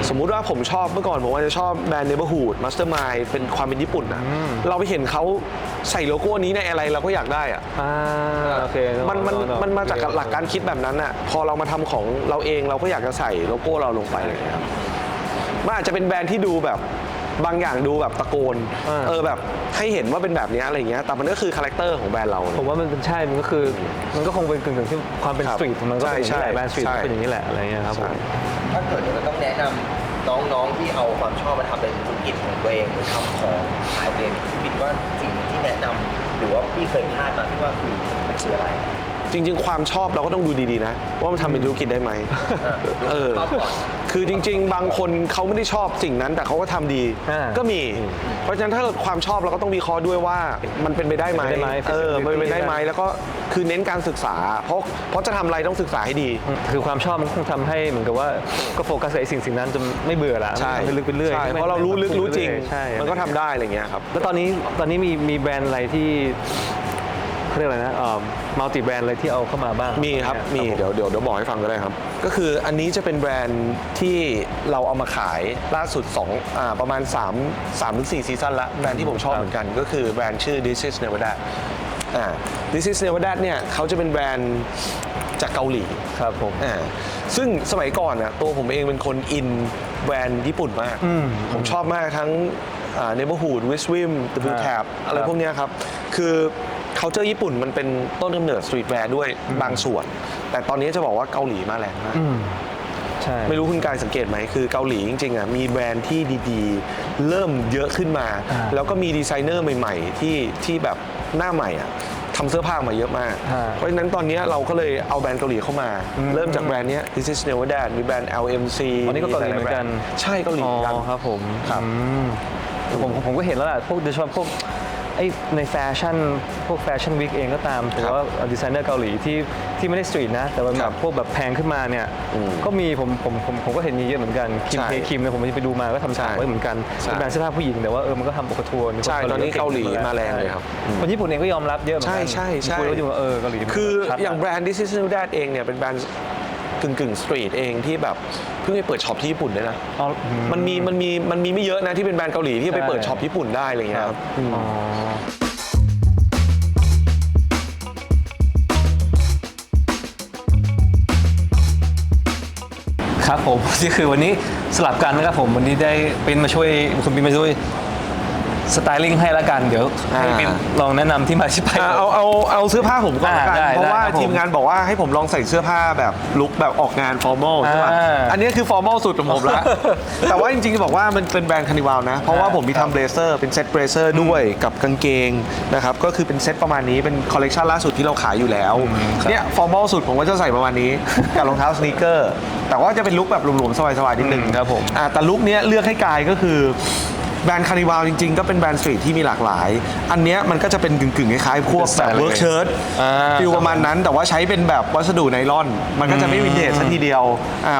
สมมุติว่าผมชอบเมื่อก่อนผมว่าจะชอบแบรนด์ Neighborhood Mastermind เป็นความเป็นญี่ปุ่นเราไปเห็นเขาใส่โลโก้นี้ในอะไรเราก็อยากได้โอเคมันมาจากหลักการคิดแบบนั้นพอเรามาทำของเราเองเราก็อยากจะใส่โลโก้เราลงไปเลยครับมันอาจจะเป็นแบรนด์ที่ดูแบบบางอย่างดูแบบตะโกนแบบให้เห็นว่าเป็นแบบนี้อะไรเงี้ยแต่มันก็คือคาแรคเตอร์ของแบรนด์เราผมว่ามันเป็นใช่มันก็คือมันก็คงเป็นกึ่งๆที่ความเป็นสตรีทมันก็เป็นอย่างนี้แหละแบรนด์สตรีทเป็นอย่างนี้แหละอะไรเงี้ยครับผมถ้าเกิดเราต้องแนะนำ น้องๆที่เอาความชอบมาทำเป็นธุรกิจของตัวเองหรือทำของขายเองคิดว่าสิ่งที่แนะนำหรือว่าพี่เคยพลาดมาที่ว่ามันคืออะไร จริง ๆ ความชอบเราก็ต้องดูดีๆนะว่ามันทำเป็นธุรกิจได้ไหม ชอบก่อน คือจริง ๆ บางคนเขาไม่ได้ชอบสิ่งนั้นแต่เขาก็ทำดี ก็มี เพราะฉะนั้นถ้าเกิดความชอบเราก็ต้องวิเคราะห์ด้วยว่ามันเป็นไปได้ไหม เป็นไปได้ไหม มันเป็นไปได้ไหมแล้วก็คือเน้นการศึกษา เพราะจะทำอะไรต้องศึกษาให้ดี คือความชอบมันคงทำให้เหมือนกับว่าก็โฟกัสกับไอ้สิ่งนั้นจนไม่เบื่อละ ใช่ ทำไปลึกไปเรื่อย ใช่เพราะเรารู้ลึกรู้จริง ใช่ มันก็ทำได้อะไรเงี้ยครับ แล้วตอนนี้มีแบรนด์อะไรที่เขาเรียกอะไรนะมัลติแบรนด์อะไรที่เอาเข้ามาบ้าง มีครับ มี ผม เดี๋ยวบอกให้ฟังก็ได้ครับ ก็คืออันนี้จะเป็นแบรนด์ที่เราเอามาขายล่าสุดประมาณ3 ถึง 4 ซีซั่นละแบรนด์ที่ผมชอบเหมือนกัน ก็คือแบรนด์ชื่อ This is Nevada This is Nevada เนี่ยเขาจะเป็นแบรนด์จากเกาหลี ครับผม ซึ่งสมัยก่อนน่ะตัวผมเองเป็นคนอินแบรนด์ญี่ปุ่นมาก ผมชอบมากทั้งNeighborhood Wiswim The Blue Tab อะไรพวกเนี้ยครับ คือ culture ญี่ปุ่นมันเป็นต้นกำเนิดสตรีทแวร์ด้วยบางส่วน แต่ตอนนี้จะบอกว่าเกาหลีมาแรงมาก ใช่ ไม่รู้คุณกายสังเกตไหมคือเกาหลีจริงๆมีแบรนด์ที่ดีๆ เริ่มเยอะขึ้นมา แล้วก็มีดีไซเนอร์ใหม่ๆที่แบบหน้าใหม่ทำเสื้อผ้ามาเยอะมาก เพราะฉะนั้นตอนนี้เราก็เลยเอาแบรนด์เกาหลีเข้ามา เริ่มจากแบรนด์นี้ This is Nevada มีแบรนด์ LMC อันนี้ก็เกาหลีเหมือนกัน ใช่เกาหลีเหมือนกัน ครับผม ครับ ผมก็เห็นแล้วแหละพวกโดยเฉพาะพวกไอ้ในแฟชั่นพวกแฟชั่นวีคเองก็ตามแต่ว่าดีไซเนอร์เกาหลีที่ไม่ได้สตรีทนะแต่ว่าแบบพวกแบบแพงขึ้นมาเนี่ยก็มีผมก็เห็นมีเยอะเหมือนกันคิมเทคิมเนี่ยผมไปดูมาก็ทำฉากไว้เหมือนกันเป็นแบรนด์เสื้อผ้าผู้หญิงแต่ว่ามันก็ทำโอคาทัวร์ ใช่ตอนนี้เกาหลีมาแรงเลยครับ คนญี่ปุ่นเองก็ยอมรับเยอะเหมือนกัน ใช่คุยก็อยู่ว่าเกาหลี คืออย่างแบรนด์ This is Nevada เองเนี่ยเป็นแบรนด์กึ่งสตรีทเองที่แบบเพิ่งไปเปิดช็อปที่ญี่ปุ่นด้วยนะมันมีไม่เยอะนะที่เป็นแบรนด์เกาหลีที่ไปเปิดช็อปญี่ปุ่นได้อะไรเงี้ยครับ ครับผมนี่คือวันนี้สลับกันนะครับผมวันนี้ได้เป็นมาช่วยคุณเป็นมาช่วยสไตลิ่งให้ละกันเดี๋ยวให้เป็นลองแนะนำที่มาที่ไป เอาเสื้อผ้าผมก่อนละกัน ได้ เพราะว่า ได้ครับผม ทีมงานบอกว่าให้ผมลองใส่เสื้อผ้าแบบลุคแบบออกงานฟอร์มอลใช่ป่ะอันนี้คือฟอร์มอลสุดของผมแล้ว แต่ว่าจริงๆจะบอกว่ามันเป็นแบรนด์คานิวัลนะเพราะว่าผมมีทำเบลเซอร์เป็นเซ็ตเบลเซอร์ด้วยกับกางเกงนะครับก็คือเป็นเซ็ตประมาณนี้เป็นคอลเลกชันล่าสุดที่เราขายอยู่แล้วเนี่ยฟอร์มอลสุดผมก็จะใส่ประมาณนี้ กับรองเท้าสนีกเกอร์แต่ว่าจะเป็นลุคแบบหลวมๆสบายๆนิดนึง ครับผม แต่ลุคเนี้ยเลือกให้กายก็คือแบรนด์คานิวัลจริงๆก็เป็นแบรนด์สตรีทที่มีหลากหลาย อันเนี้ยมันก็จะเป็นกึ่งๆคล้ายๆพวกแบบเวิร์กเชิ้ตฟิลประมาณนั้นแต่ว่าใช้เป็นแบบวัสดุไนล่อน มันก็จะไม่วินเทจซะทีเดียว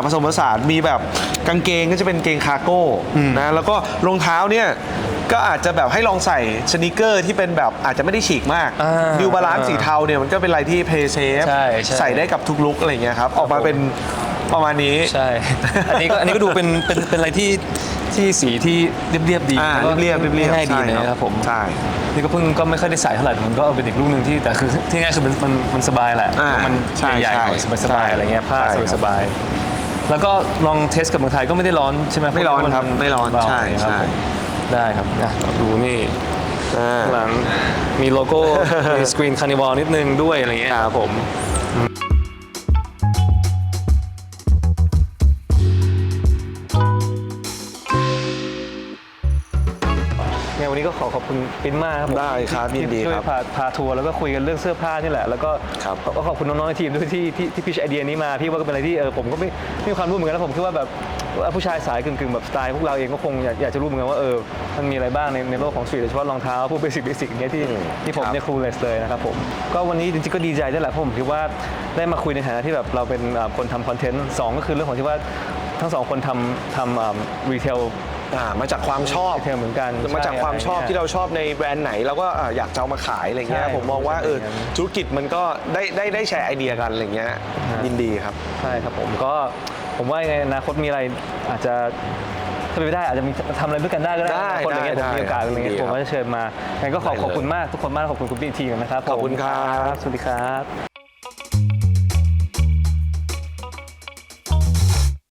ผสมผสานมีแบบกางเกงก็จะเป็นเกงคาร์โก้นะแล้วก็รองเท้าเนี่ยก็อาจจะแบบให้ลองใส่สนีกเกอร์ที่เป็นแบบอาจจะไม่ได้ฉีกมากนิวบาลานซ์สีเทาเนี่ยมันก็เป็นอะไรที่เพย์เซฟใส่ได้กับทุกลุคอะไรเงี้ยครับออกมาเป็นประมาณนี้ ใช่ อันนี้ก็ดูเป็นอะไรที่สีที่เรียบๆดี เรียบๆ ง่ายๆดีนะครับผม ใช่ นี่ก็ก็ไม่ค่อยได้ใส่เท่าไหร่มันก็เป็นอีกลูกหนึ่งที่แต่คือที่ง่ายคือมันสบายแหละมัน ใช่ ใหญ่ๆหน่อย ใช่ สบายๆอะไรเงี้ยผ้า ใช่ครับ สบายๆแล้วก็ลองเทสกับเมืองไทยก็ไม่ได้ร้อนใช่ไหม ไม่ร้อนครับไม่ร้อน เบา ใช่ ครับ ใช่ ผมได้ครับดูนี่ข้างหลังมีโลโก้ มีสกรีนคาร์นิวัลนิดนึงด้วยอะไรเงี้ยครับผมวันนี้ก็ขอบคุณปิ้นมากครับผม ได้ครับยินดี ที่ช่ว ครั ย บ พาทัวร์แล้วก็คุยกันเรื่องเสื้อผ้านี่แหละแล้วก็ ครับ ขอบคุณน้องๆในทีมด้วยที่พิชไอเดียนี้มาพี่ว่าก็เป็นอะไรที่ผมก็ไม่มีความรู้เหมือนกันแล้วผมคิดว่าแบบผู้ชายสายกึ่งแบบสไตล์พวกเราเองก็คงอยากจะรู้เหมือนกันว่ามันมีอะไรบ้างในโลกของสตรีทโดยเฉพาะรองเท้าพวกเบสิกอย่างเงี้ยที่ผมเนี่ยครูเลสเลยนะครับผมก็วันนี้จริงๆก็ดีใจด้วยแหละเพราะผมคิดว่าได้มาคุยในฐานะที่แบบเราเป็นคนทำคอนเทนต์2ก็คือเรื่องของที่ว่าทั้งสองคนทำรีเทลมาจากความชอบ เหมือนกัน มาจากความชอบที่เราชอบในแบรนด์ไหนเราก็อยากจะเอามาขายอะไรเงี้ย ใช่ ผมมองว่าธุรกิจมันก็ได้แชร์ไอเดียกันอะไรเงี้ยยินดีครับ ใช่ครับผมว่ายังไงอนาคตมีอะไรอาจจะถ้าเป็นไปได้อาจจะมีทำอะไรด้วยกันได้ก็ได้ ได้ คนอะไรเงี้ย ได้ ผมมีโอกาสอะไรเงี้ย ได้ ผมก็จะเชิญมางั้นก็ขอบคุณมากทุกคนมากขอบคุณคุณพี่อีกทีกันนะครับ ขอบคุณครับ สวัสดีครับ